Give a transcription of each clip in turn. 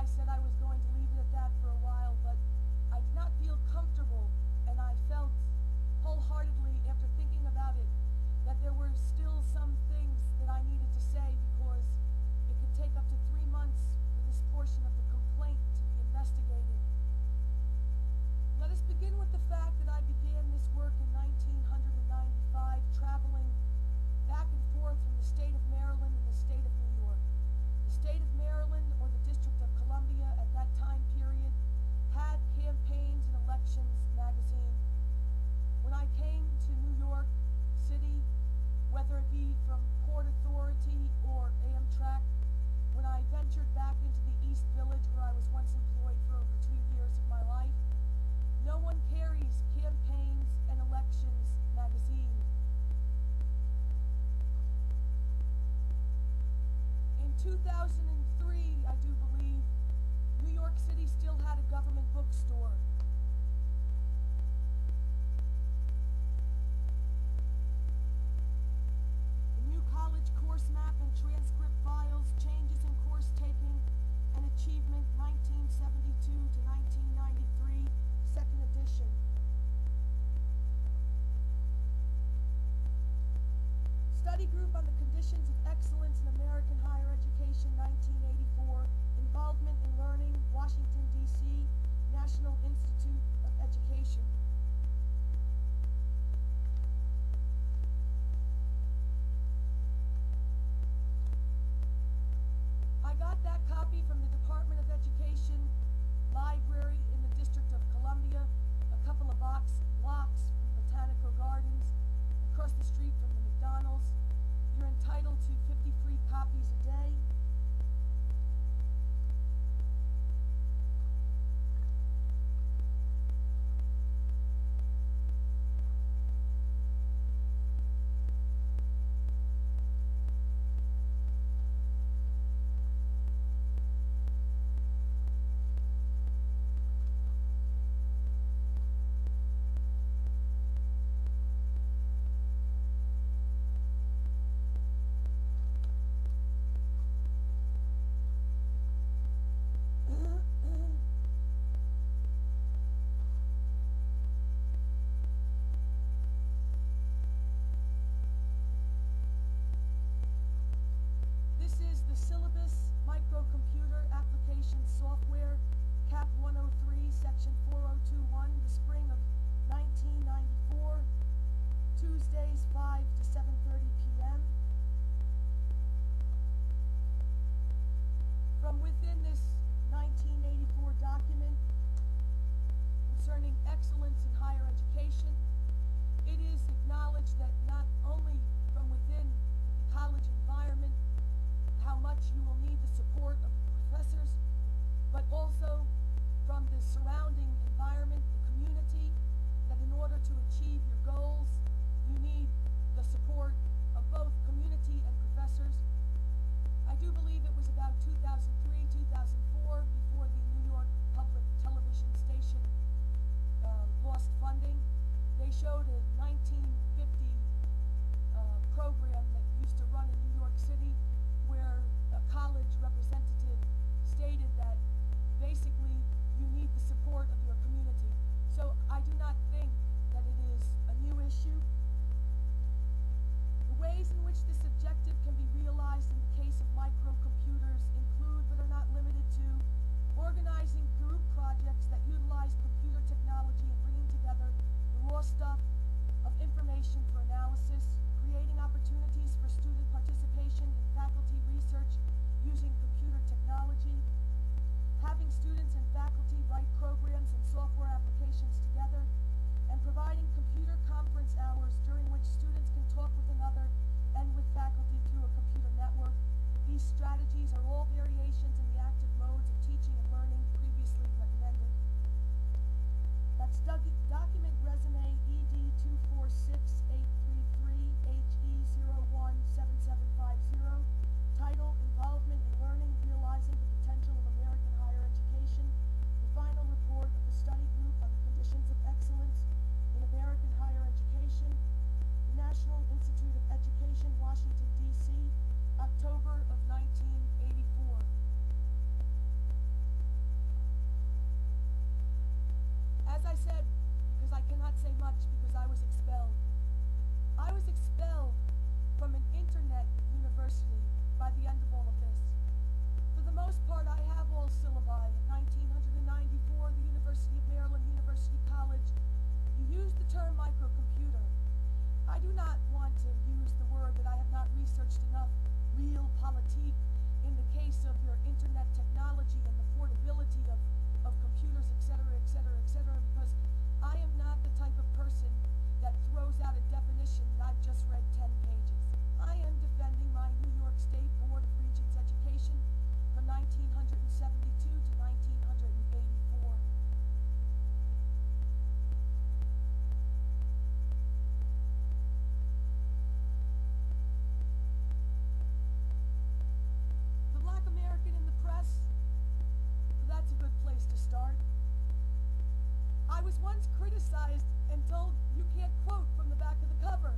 said I was going to leave it at that for a while, but I did not feel comfortable, and I felt wholeheartedly, after thinking about it, that there were still some things that I needed to say, because it could take up to 3 months for this portion of the complaint to be investigated. Let us begin with the fact that I began this work in 1995, traveling back and forth from the state of Maryland and the state of New York. The state of Maryland, or the District of Columbia at that time period, had Campaigns and Elections magazine. When I came to New York City, whether it be from Port Authority or Amtrak, when I ventured back into the East Village where I was once employed for over 2 years of my life, no one carries Campaigns and Elections magazine. In 2003, I do believe, New York City still had a government bookstore. The new college course map and transcript files, changes in course taking and achievement 1972 to 1993, second edition. Study Group on the Conditions of Excellence in American Higher Education, 1984. Involvement in Learning, Washington, D.C., National Institute of Education. I got that copy from the Department of Education library in the District of Columbia, a couple of blocks from Botanical Gardens, across the street from the McDonald's. You're entitled to 50 free copies a day. Syllabus Microcomputer Application Software, Cap 103, Section 4021, the spring of 1994, Tuesdays 5 to 7:30 p.m. From within this 1984 document concerning excellence in higher education, it is acknowledged that not only from within the college environment how much you will need the support of the professors, but also from the surrounding environment, the community, that in order to achieve your goals, you need the support of both community and professors. I do believe it was about 2003, 2004 before the New York Public Television station lost funding. They showed a 1950 program that used to run in New York City, where a college representative stated that basically you need the support of your community. So I do not think that it is a new issue. The ways in which this objective can be realized in the case of microcomputers include, but are not limited to, organizing group projects that utilize computer technology and bringing together the raw stuff of information for analysis, creating opportunities for student participation in faculty research using computer technology, having students and faculty write programs and software applications together, and providing computer conference hours during which students can talk with another and with faculty through a computer network. These strategies are all variations in the active modes of teaching and learning previously recommended. That's document resume ED 246833. I said, because I cannot say much because I was expelled. I was expelled from an internet university by the end of all of this. For the most part, I have all syllabi. In 1994, the University of Maryland, University College, you use the term microcomputer. I do not want to use the word that I have not researched enough, realpolitik, in the case of your internet technology and the affordability of computers, etc., because I am not the type of person that throws out a definition that I've just read 10 pages. I am defending my New York State Board of Regents education from 1972 to 1984. The Black American in the press, that's a good place to start. I was once criticized and told you can't quote from the back of the cover.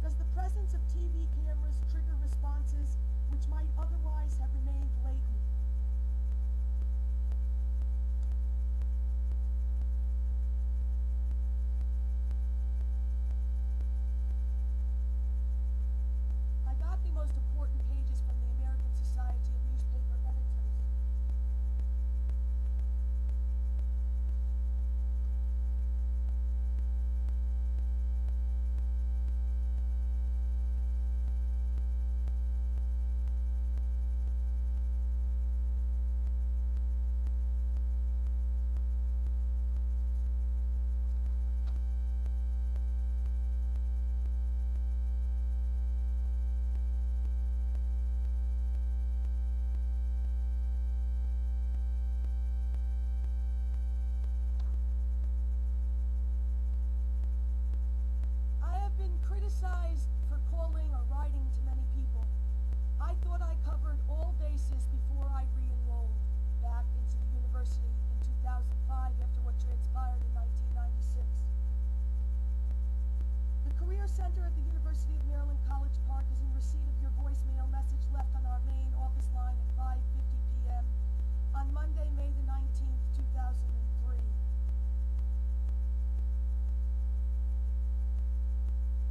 Does the presence of TV cameras trigger responses which might otherwise have remained latent? I got the most important pages from the American Society of Newspaper Editors. I have been criticized for calling or writing to many people. I thought I covered all bases before I re-enrolled back into the university in 2005 after what transpired in 1996. The Career Center at the University of Maryland College Park is in receipt of your voicemail message left on our main office line at 5:50 p.m. on Monday, May the 19th, 2003.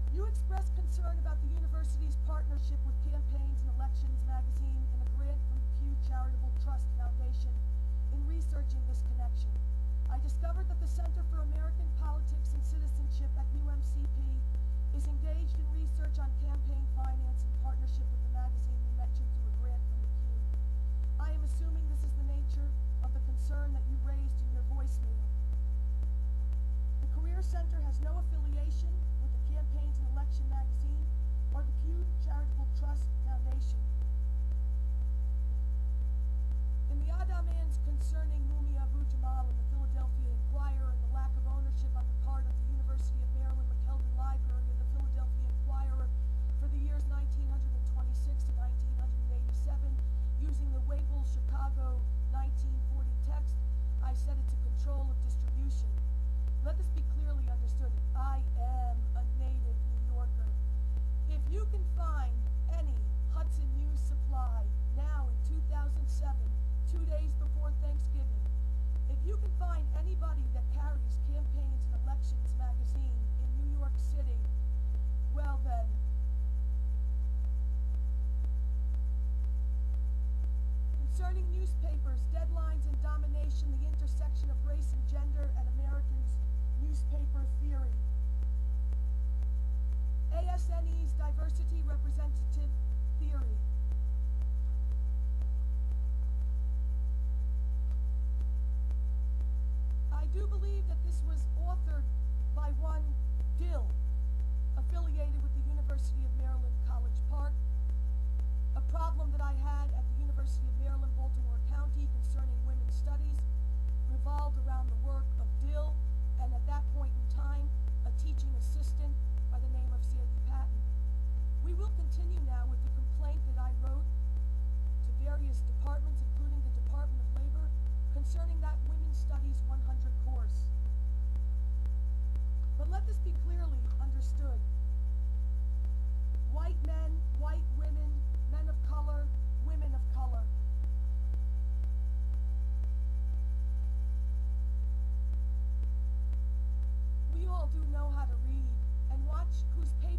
You expressed concern about the university's partnership with Campaigns and Elections magazine and a grant from the Pew Charitable Trust Foundation in researching this connection. I discovered that the Center for American Politics and Citizenship at UMCP is engaged in research on campaign finance in partnership with the magazine you mentioned through a grant from the Pew. I am assuming this is the nature of the concern that you raised in your voicemail. The Career Center has no affiliation with the Campaigns and Election magazine or the Pew Charitable Trust Foundation. In the ADAHMANs concerning Mumia Abu Jamal in the Philadelphia Inquirer and the lack of ownership on the part of the University of Maryland McKeldin Library of the Philadelphia Inquirer for the years 1926 to 1987, using the Waples Chicago 1940 text, I set it to control of distribution. Let this be clearly understood. I am a native New Yorker. If you can find any Hudson News Supply now in 2007, 2 days before Thanksgiving, if you can find anybody that carries Campaigns and Elections magazine in New York City, well then, concerning newspapers, deadlines and domination, the intersection of race and gender, and Americans' newspaper theory. ASNE's diversity representative theory. I do believe that this was authored by one Dill, affiliated with the University of Maryland College Park. A problem that I had at the University of Maryland, Baltimore County concerning women's studies revolved around the work of Dill, and at that point in time, a teaching assistant by the name of Sandy Patton. We will continue now with the complaint that I wrote to various departments, including the Department of Labor, concerning that Women's Studies 100 course. But let this be clearly understood. White men, white women, men of color, women of color. all do know how to read, and watch whose paper